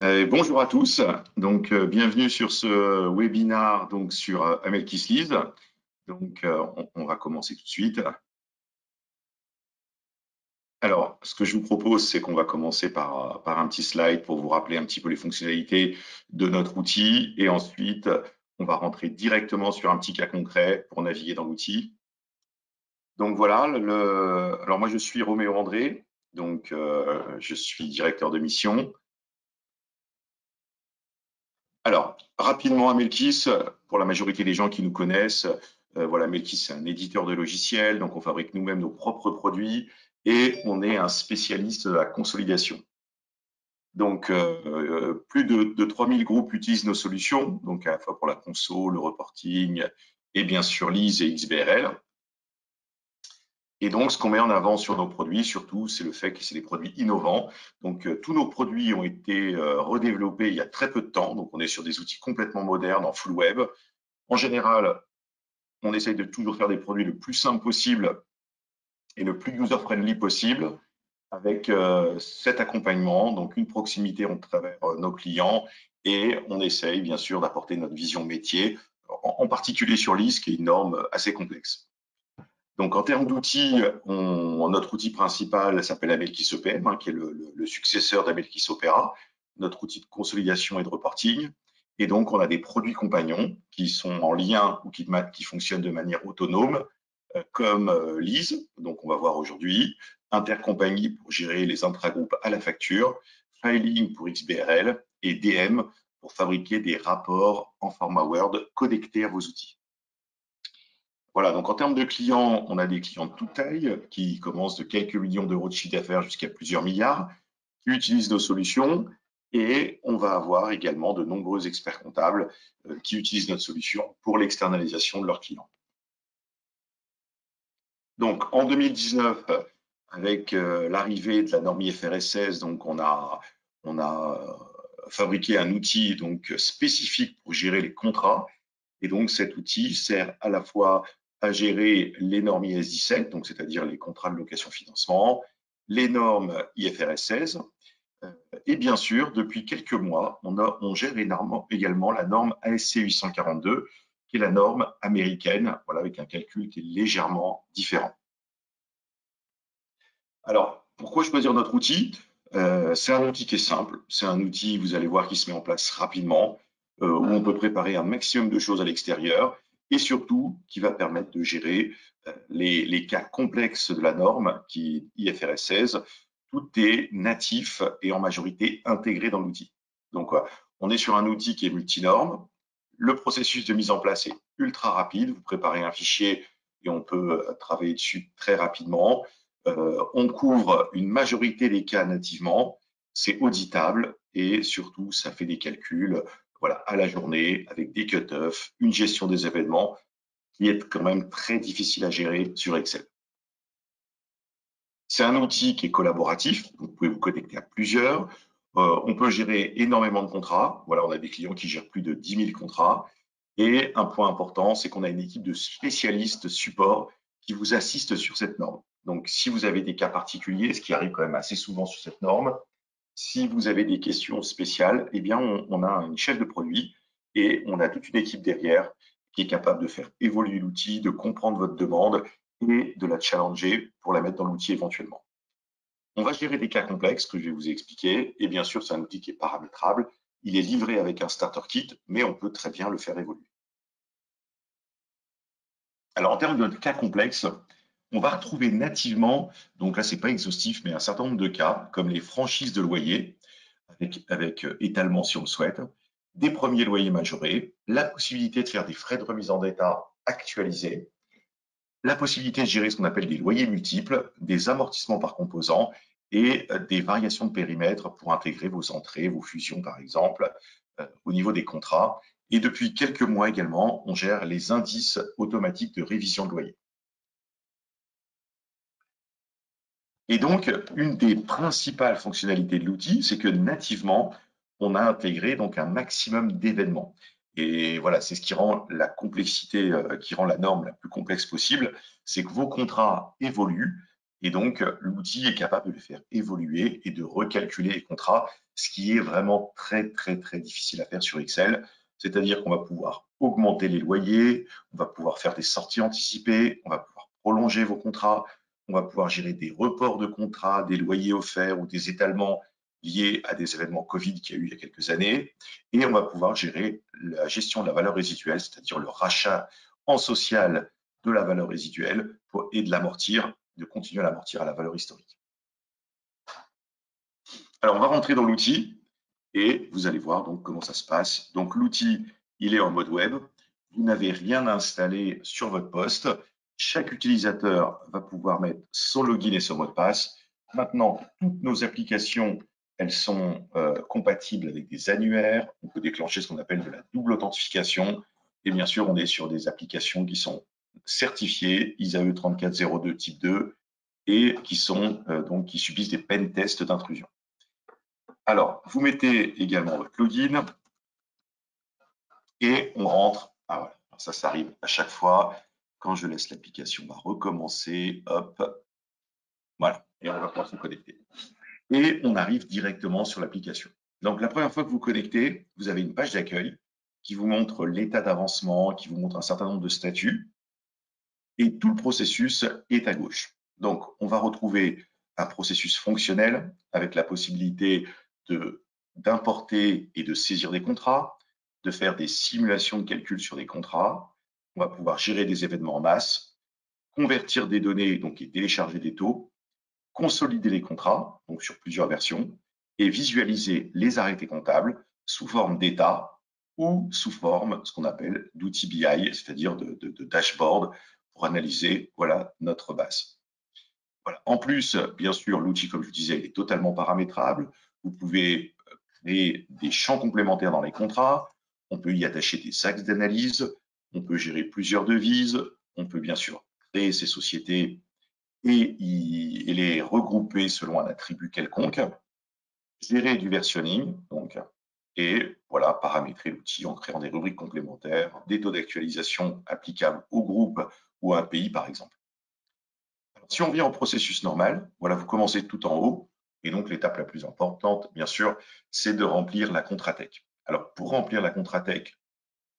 Bonjour à tous, bienvenue sur ce webinaire sur Amelkis. On va commencer tout de suite. Alors, ce que je vous propose, c'est qu'on va commencer par un petit slide pour vous rappeler un petit peu les fonctionnalités de notre outil et ensuite, on va rentrer directement sur un petit cas concret pour naviguer dans l'outil. Donc voilà, alors moi je suis Roméo André, je suis directeur de mission. Alors, rapidement, Amelkis, pour la majorité des gens qui nous connaissent, voilà, Amelkis, c'est un éditeur de logiciels, donc on fabrique nous-mêmes nos propres produits et on est un spécialiste de la consolidation. Plus de 3000 groupes utilisent nos solutions, donc à la fois pour la conso, le reporting et bien sûr Lise et XBRL. Et donc, ce qu'on met en avant sur nos produits, surtout, c'est le fait que c'est des produits innovants. Tous nos produits ont été redéveloppés il y a très peu de temps. Donc, on est sur des outils complètement modernes en full web. En général, on essaye de toujours faire des produits le plus simple possible et le plus user-friendly possible avec cet accompagnement, donc une proximité entre travers nos clients et on essaye bien sûr d'apporter notre vision métier, en particulier sur Lise, qui est une norme assez complexe. Donc, en termes d'outils, notre outil principal s'appelle Amelkis EPM, qui est le successeur d'Amelkis Opera, notre outil de consolidation et de reporting. Et donc, on a des produits compagnons qui sont en lien ou qui fonctionnent de manière autonome, comme Lise, donc on va voir aujourd'hui, Intercompagnie pour gérer les intragroupes à la facture, Filing pour XBRL et DM pour fabriquer des rapports en format Word connectés à vos outils. Voilà, donc en termes de clients, on a des clients de toute taille qui commencent de quelques millions d'euros de chiffre d'affaires jusqu'à plusieurs milliards, qui utilisent nos solutions et on va avoir également de nombreux experts comptables qui utilisent notre solution pour l'externalisation de leurs clients. Donc en 2019, avec l'arrivée de la norme IFRS 16, donc on a fabriqué un outil donc spécifique pour gérer les contrats. Et donc cet outil sert à la fois à gérer les normes IS 17, donc c'est-à-dire les contrats de location-financement, les normes IFRS 16, et bien sûr, depuis quelques mois, on gère également la norme ASC 842, qui est la norme américaine, voilà, avec un calcul qui est légèrement différent. Alors, pourquoi choisir notre outil? C'est un outil qui est simple, c'est un outil, vous allez voir, qui se met en place rapidement, où on peut préparer un maximum de choses à l'extérieur et surtout qui va permettre de gérer les cas complexes de la norme qui IFRS 16. Tout est natif et en majorité intégré dans l'outil. Donc, on est sur un outil qui est multinorme. Le processus de mise en place est ultra rapide. Vous préparez un fichier et on peut travailler dessus très rapidement. On couvre une majorité des cas nativement, c'est auditable et surtout, ça fait des calculs voilà, à la journée avec des cut-offs, une gestion des événements qui est quand même très difficile à gérer sur Excel. C'est un outil qui est collaboratif, vous pouvez vous connecter à plusieurs. On peut gérer énormément de contrats. Voilà, on a des clients qui gèrent plus de 10 000 contrats. Et un point important, c'est qu'on a une équipe de spécialistes support qui vous assistent sur cette norme. Donc, si vous avez des cas particuliers, ce qui arrive quand même assez souvent sur cette norme, si vous avez des questions spéciales, eh bien, on a une chef de produit et on a toute une équipe derrière qui est capable de faire évoluer l'outil, de comprendre votre demande et de la challenger pour la mettre dans l'outil éventuellement. On va gérer des cas complexes que je vais vous expliquer et bien sûr, c'est un outil qui est paramétrable. Il est livré avec un starter kit, mais on peut très bien le faire évoluer. Alors, en termes de cas complexes, on va retrouver nativement, donc là, c'est pas exhaustif, mais un certain nombre de cas, comme les franchises de loyer, avec étalement si on le souhaite, des premiers loyers majorés, la possibilité de faire des frais de remise en état actualisés, la possibilité de gérer ce qu'on appelle des loyers multiples, des amortissements par composants et des variations de périmètre pour intégrer vos entrées, vos fusions par exemple, au niveau des contrats. Et depuis quelques mois également, on gère les indices automatiques de révision de loyer. Et donc, une des principales fonctionnalités de l'outil, c'est que nativement, on a intégré donc un maximum d'événements. Et voilà, c'est ce qui rend la complexité, qui rend la norme la plus complexe possible, c'est que vos contrats évoluent et donc l'outil est capable de les faire évoluer et de recalculer les contrats ce qui est vraiment très difficile à faire sur Excel. C'est-à-dire qu'on va pouvoir augmenter les loyers, on va pouvoir faire des sorties anticipées, on va pouvoir prolonger vos contrats, on va pouvoir gérer des reports de contrats, des loyers offerts ou des étalements liés à des événements Covid qu'il y a eu il y a quelques années. Et on va pouvoir gérer la gestion de la valeur résiduelle, c'est-à-dire le rachat en social de la valeur résiduelle et de l'amortir, de continuer à l'amortir à la valeur historique. Alors, on va rentrer dans l'outil et vous allez voir donc comment ça se passe. Donc, l'outil, il est en mode web. Vous n'avez rien à installer sur votre poste. Chaque utilisateur va pouvoir mettre son login et son mot de passe. Maintenant, toutes nos applications, elles sont compatibles avec des annuaires. On peut déclencher ce qu'on appelle de la double authentification. Et bien sûr, on est sur des applications qui sont certifiées ISAE 3402 type 2 et qui sont donc qui subissent des pen tests d'intrusion. Alors, vous mettez également votre login et on rentre. Ah voilà, ça arrive à chaque fois. Quand je laisse l'application, on va recommencer. Hop, voilà, et on va pouvoir se connecter. Et on arrive directement sur l'application. Donc, la première fois que vous connectez, vous avez une page d'accueil qui vous montre l'état d'avancement, qui vous montre un certain nombre de statuts. Et tout le processus est à gauche. Donc, on va retrouver un processus fonctionnel avec la possibilité d'importer et de saisir des contrats, de faire des simulations de calcul sur des contrats. On va pouvoir gérer des événements en masse, convertir des données donc, et télécharger des taux, consolider les contrats donc sur plusieurs versions et visualiser les arrêtés comptables sous forme d'état ou sous forme ce qu'on appelle d'outils BI, c'est-à-dire de dashboard pour analyser voilà, notre base. Voilà. En plus, bien sûr, l'outil, comme je vous disais, il est totalement paramétrable. Vous pouvez créer des champs complémentaires dans les contrats. On peut y attacher des axes d'analyse. On peut gérer plusieurs devises. On peut bien sûr créer ces sociétés et les regrouper selon un attribut quelconque. Gérer du versionning, donc, et voilà, paramétrer l'outil en créant des rubriques complémentaires, des taux d'actualisation applicables au groupe ou à un pays, par exemple. Si on vient au processus normal, voilà, vous commencez tout en haut, et donc l'étape la plus importante, bien sûr, c'est de remplir la Contratech. Alors, pour remplir la Contratech,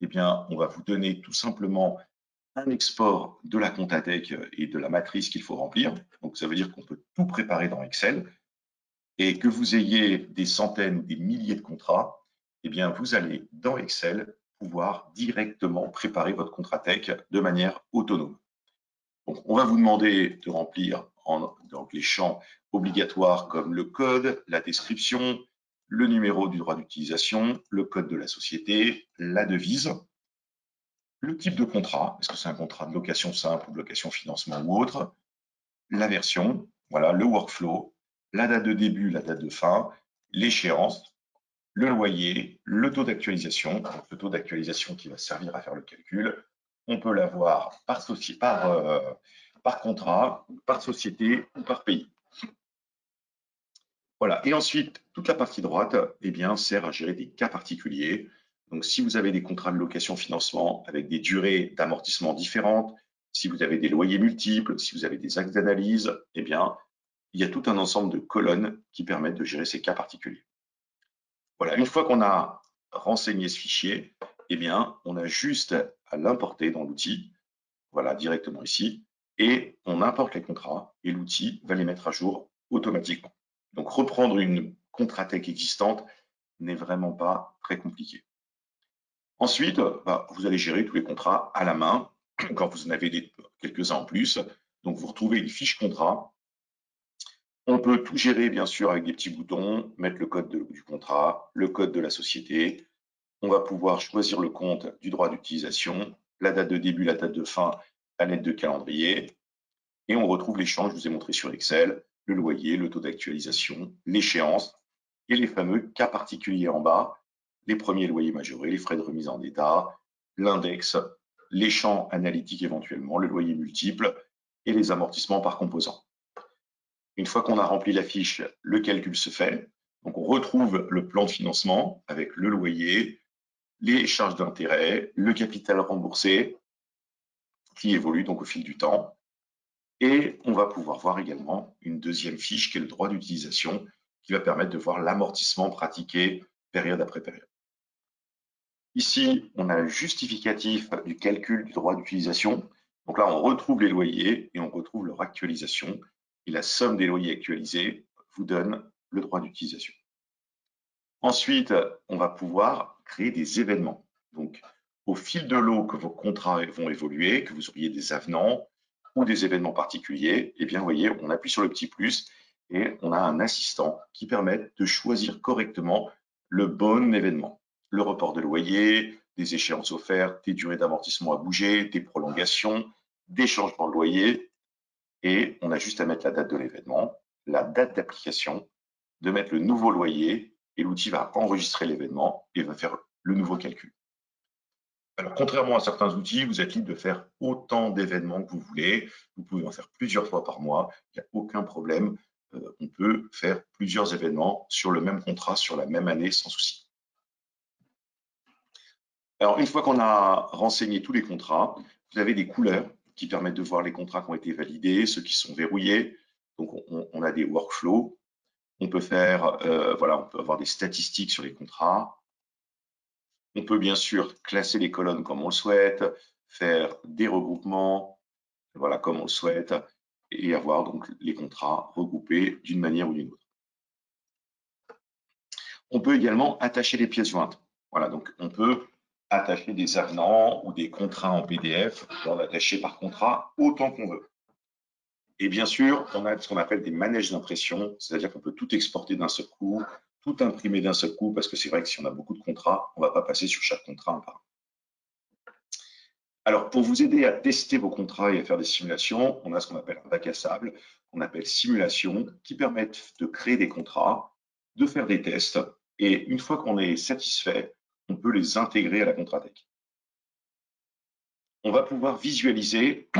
eh bien, on va vous donner tout simplement un export de la Contratech et de la matrice qu'il faut remplir. Donc, ça veut dire qu'on peut tout préparer dans Excel, et que vous ayez des centaines ou des milliers de contrats, eh bien, vous allez dans Excel pouvoir directement préparer votre Contratech de manière autonome. Donc, on va vous demander de remplir donc les champs obligatoires comme le code, la description, le numéro du droit d'utilisation, le code de la société, la devise, le type de contrat, est-ce que c'est un contrat de location simple ou de location financement ou autre, la version, voilà, le workflow, la date de début, la date de fin, l'échéance, le loyer, le taux d'actualisation, donc le taux d'actualisation qui va servir à faire le calcul. On peut l'avoir par contrat, par société ou par pays. Voilà. Et ensuite, toute la partie droite eh bien, sert à gérer des cas particuliers. Donc, si vous avez des contrats de location-financement avec des durées d'amortissement différentes, si vous avez des loyers multiples, si vous avez des axes d'analyse, eh bien, il y a tout un ensemble de colonnes qui permettent de gérer ces cas particuliers. Voilà, une fois qu'on a renseigné ce fichier, eh bien, on a juste à l'importer dans l'outil, voilà, directement ici, et on importe les contrats et l'outil va les mettre à jour automatiquement. Donc, reprendre une Contratech existante n'est vraiment pas très compliqué. Ensuite, vous allez gérer tous les contrats à la main, quand vous en avez quelques-uns en plus. Donc, vous retrouvez une fiche contrat. On peut tout gérer, bien sûr, avec des petits boutons, mettre le code du contrat, le code de la société. On va pouvoir choisir le compte du droit d'utilisation, la date de début, la date de fin, la lettre de calendrier. Et on retrouve les champs que je vous ai montrés sur Excel, le loyer, le taux d'actualisation, l'échéance et les fameux cas particuliers en bas, les premiers loyers majorés, les frais de remise en état, l'index, les champs analytiques éventuellement, le loyer multiple et les amortissements par composant. Une fois qu'on a rempli la fiche, le calcul se fait. Donc, on retrouve le plan de financement avec le loyer, les charges d'intérêt, le capital remboursé qui évolue donc au fil du temps. Et on va pouvoir voir également une deuxième fiche qui est le droit d'utilisation qui va permettre de voir l'amortissement pratiqué période après période. Ici, on a le justificatif du calcul du droit d'utilisation. Donc là, on retrouve les loyers et on retrouve leur actualisation. Et la somme des loyers actualisés vous donne le droit d'utilisation. Ensuite, on va pouvoir créer des événements. Donc, au fil de l'eau que vos contrats vont évoluer, que vous auriez des avenants ou des événements particuliers, eh bien, vous voyez, on appuie sur le petit plus et on a un assistant qui permet de choisir correctement le bon événement. Le report de loyer, des échéances offertes, des durées d'amortissement à bouger, des prolongations, des changements de loyer. Et on a juste à mettre la date de l'événement, la date d'application, de mettre le nouveau loyer et l'outil va enregistrer l'événement et va faire le nouveau calcul. Alors, contrairement à certains outils, vous êtes libre de faire autant d'événements que vous voulez. Vous pouvez en faire plusieurs fois par mois. Il n'y a aucun problème. On peut faire plusieurs événements sur le même contrat, sur la même année, sans souci. Alors, une fois qu'on a renseigné tous les contrats, vous avez des couleurs qui permettent de voir les contrats qui ont été validés, ceux qui sont verrouillés. Donc, on a des workflows. On peut faire, voilà, on peut avoir des statistiques sur les contrats. On peut bien sûr classer les colonnes comme on le souhaite, faire des regroupements, voilà, comme on le souhaite, et avoir donc les contrats regroupés d'une manière ou d'une autre. On peut également attacher les pièces jointes. Voilà, donc on peut attacher des avenants ou des contrats en PDF, en attacher par contrat autant qu'on veut. Et bien sûr, on a ce qu'on appelle des manèges d'impression, c'est-à-dire qu'on peut tout exporter d'un seul coup, tout imprimer d'un seul coup, parce que c'est vrai que si on a beaucoup de contrats, on ne va pas passer sur chaque contrat un par un. Alors, pour vous aider à tester vos contrats et à faire des simulations, on a ce qu'on appelle un bac à sable, qu'on appelle simulation, qui permettent de créer des contrats, de faire des tests, et une fois qu'on est satisfait, on peut les intégrer à la Contratech. On va pouvoir visualiser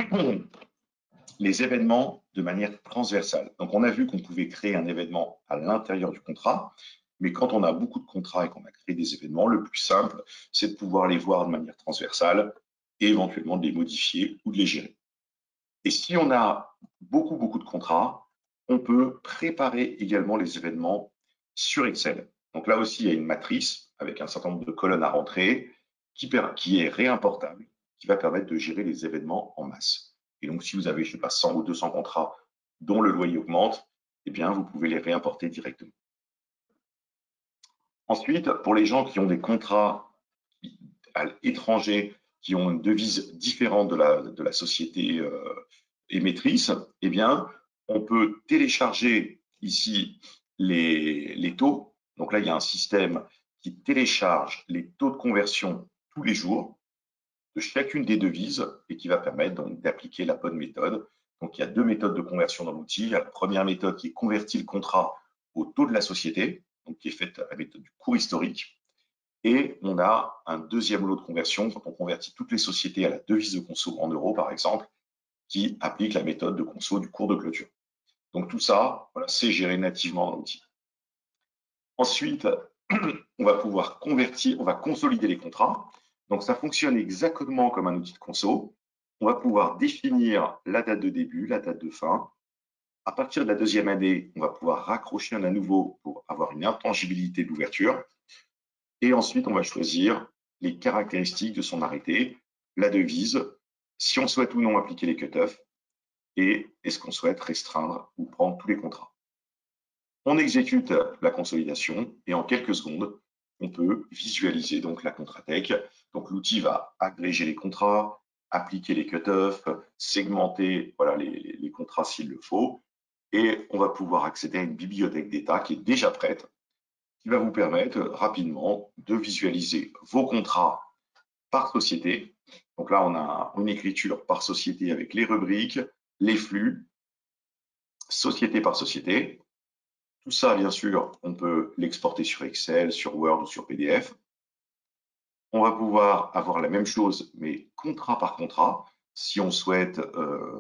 les événements de manière transversale. Donc, on a vu qu'on pouvait créer un événement à l'intérieur du contrat, mais quand on a beaucoup de contrats et qu'on a créé des événements, le plus simple, c'est de pouvoir les voir de manière transversale et éventuellement de les modifier ou de les gérer. Et si on a beaucoup de contrats, on peut préparer également les événements sur Excel. Donc là aussi, il y a une matrice avec un certain nombre de colonnes à rentrer qui est réimportable, qui va permettre de gérer les événements en masse. Et donc, si vous avez, je ne sais pas, 100 ou 200 contrats dont le loyer augmente, eh bien, vous pouvez les réimporter directement. Ensuite, pour les gens qui ont des contrats à l'étranger, qui ont une devise différente de la société émettrice, eh bien, on peut télécharger ici les taux. Donc là, il y a un système qui télécharge les taux de conversion tous les jours de chacune des devises et qui va permettre donc d'appliquer la bonne méthode. Donc, il y a deux méthodes de conversion dans l'outil. Il y a la première méthode qui convertit le contrat au taux de la société, donc qui est faite à la méthode du cours historique. Et on a un deuxième lot de conversion quand on convertit toutes les sociétés à la devise de conso en euros, par exemple, qui applique la méthode de conso du cours de clôture. Donc tout ça, voilà, c'est géré nativement dans l'outil. Ensuite, on va pouvoir convertir, on va consolider les contrats. Donc ça fonctionne exactement comme un outil de conso. On va pouvoir définir la date de début, la date de fin. À partir de la deuxième année, on va pouvoir raccrocher un à nouveau pour avoir une intangibilité de l'ouverture. Et ensuite, on va choisir les caractéristiques de son arrêté, la devise, si on souhaite ou non appliquer les cut-offs, et est-ce qu'on souhaite restreindre ou prendre tous les contrats. On exécute la consolidation et en quelques secondes, on peut visualiser donc la Contratech. Donc l'outil va agréger les contrats, appliquer les cut-offs, segmenter voilà, les contrats s'il le faut, et on va pouvoir accéder à une bibliothèque d'état qui est déjà prête, qui va vous permettre rapidement de visualiser vos contrats par société. Donc là, on a une écriture par société avec les rubriques, les flux, société par société. Tout ça, bien sûr, on peut l'exporter sur Excel, sur Word ou sur PDF. On va pouvoir avoir la même chose, mais contrat par contrat, si on souhaite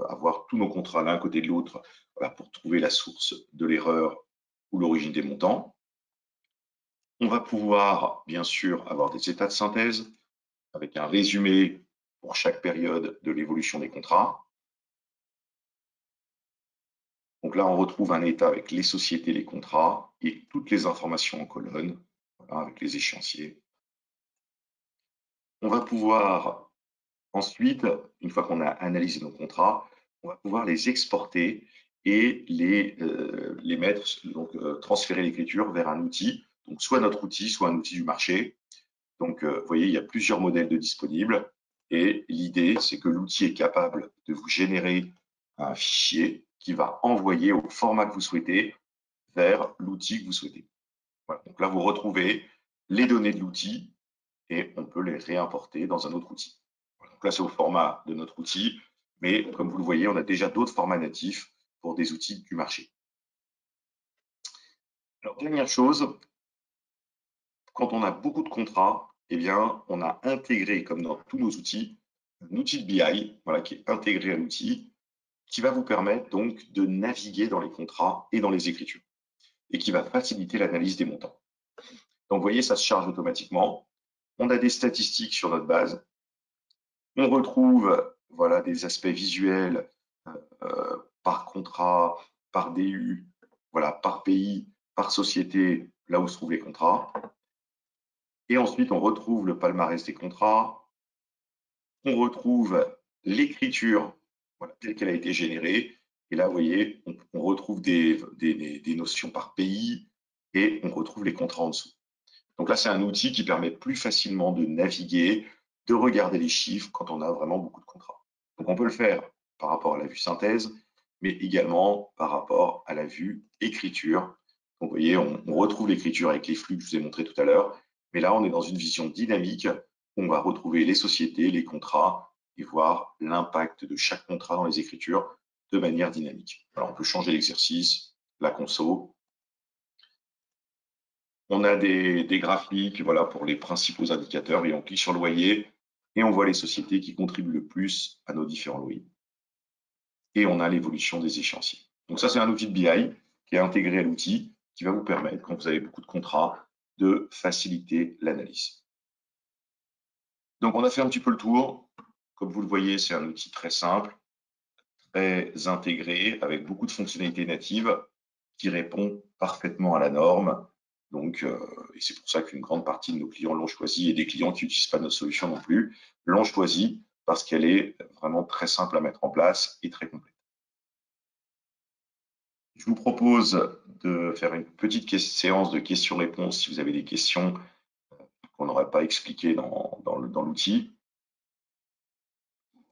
avoir tous nos contrats l'un côté de l'autre, voilà, pour trouver la source de l'erreur ou l'origine des montants. On va pouvoir, bien sûr, avoir des états de synthèse avec un résumé pour chaque période de l'évolution des contrats. Donc là, on retrouve un état avec les sociétés, les contrats et toutes les informations en colonne, voilà, avec les échéanciers. On va pouvoir ensuite, une fois qu'on a analysé nos contrats, on va pouvoir les exporter et les mettre, donc transférer l'écriture vers un outil, donc soit notre outil, soit un outil du marché. Donc, vous voyez, il y a plusieurs modèles de disponibles et l'idée, c'est que l'outil est capable de vous générer un fichier qui va envoyer au format que vous souhaitez vers l'outil que vous souhaitez. Voilà. Donc là, vous retrouvez les données de l'outil et on peut les réimporter dans un autre outil. Voilà. Donc là, c'est au format de notre outil, mais comme vous le voyez, on a déjà d'autres formats natifs pour des outils du marché. Alors, dernière chose, quand on a beaucoup de contrats, eh bien, on a intégré, comme dans tous nos outils, un outil de BI, voilà, qui est intégré à l'outil, qui va vous permettre donc de naviguer dans les contrats et dans les écritures, et qui va faciliter l'analyse des montants. Donc, vous voyez, ça se charge automatiquement. On a des statistiques sur notre base. On retrouve, voilà, des aspects visuels par contrat, par DU, voilà, par pays, par société, là où se trouvent les contrats. Et ensuite, on retrouve le palmarès des contrats. On retrouve l'écriture, voilà, telle qu'elle a été générée. Et là, vous voyez, on retrouve des notions par pays et on retrouve les contrats en dessous. Donc là, c'est un outil qui permet plus facilement de naviguer, de regarder les chiffres quand on a vraiment beaucoup de contrats. Donc on peut le faire par rapport à la vue synthèse, mais également par rapport à la vue écriture. Donc vous voyez, on retrouve l'écriture avec les flux que je vous ai montré tout à l'heure, mais là, on est dans une vision dynamique où on va retrouver les sociétés, les contrats et voir l'impact de chaque contrat dans les écritures de manière dynamique. Alors on peut changer l'exercice, la conso. On a des graphiques, voilà, pour les principaux indicateurs et on clique sur loyer et on voit les sociétés qui contribuent le plus à nos différents loyers. Et on a l'évolution des échéanciers. Donc ça, c'est un outil de BI qui est intégré à l'outil qui va vous permettre, quand vous avez beaucoup de contrats, de faciliter l'analyse. Donc on a fait un petit peu le tour. Comme vous le voyez, c'est un outil très simple, très intégré, avec beaucoup de fonctionnalités natives qui répond parfaitement à la norme. Donc, et c'est pour ça qu'une grande partie de nos clients l'ont choisi et des clients qui n'utilisent pas notre solution non plus l'ont choisi parce qu'elle est vraiment très simple à mettre en place et très complète. Je vous propose de faire une petite séance de questions-réponses si vous avez des questions qu'on n'aurait pas expliquées dans l'outil.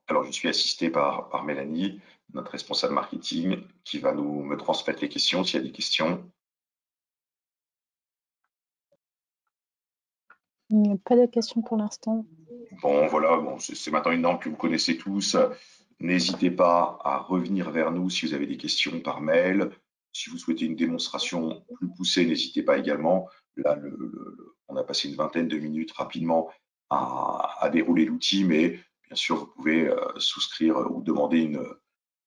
Alors, je suis assisté par Mélanie, notre responsable marketing, qui va me transmettre les questions s'il y a des questions. Pas de questions pour l'instant. Bon, voilà, bon, c'est maintenant une norme que vous connaissez tous. N'hésitez pas à revenir vers nous si vous avez des questions par mail. Si vous souhaitez une démonstration plus poussée, n'hésitez pas également. Là, on a passé une vingtaine de minutes rapidement à dérouler l'outil, mais bien sûr, vous pouvez souscrire ou demander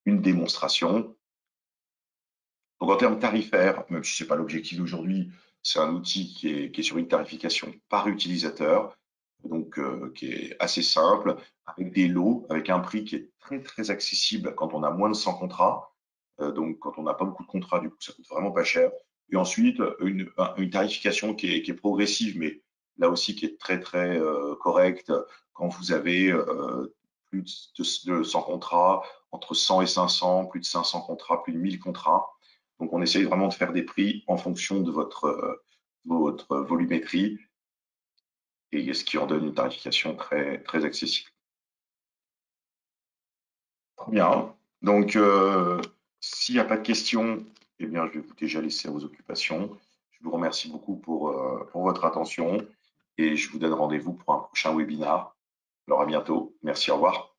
une démonstration. Donc, en termes tarifaires, même si ce n'est pas l'objectif d'aujourd'hui, c'est un outil qui est sur une tarification par utilisateur, donc qui est assez simple, avec des lots, avec un prix qui est très, très accessible quand on a moins de 100 contrats. Donc, quand on n'a pas beaucoup de contrats, du coup, ça coûte vraiment pas cher. Et ensuite, une tarification qui est progressive, mais là aussi qui est très, très correcte quand vous avez plus de 100 contrats, entre 100 et 500, plus de 500 contrats, plus de 1000 contrats. Donc, on essaye vraiment de faire des prix en fonction de votre volumétrie et ce qui en donne une tarification très, très accessible. Très bien. Donc, s'il n'y a pas de questions, eh bien, je vais vous déjà laisser à vos occupations. Je vous remercie beaucoup pour votre attention et je vous donne rendez-vous pour un prochain webinar. Alors, à bientôt. Merci, au revoir.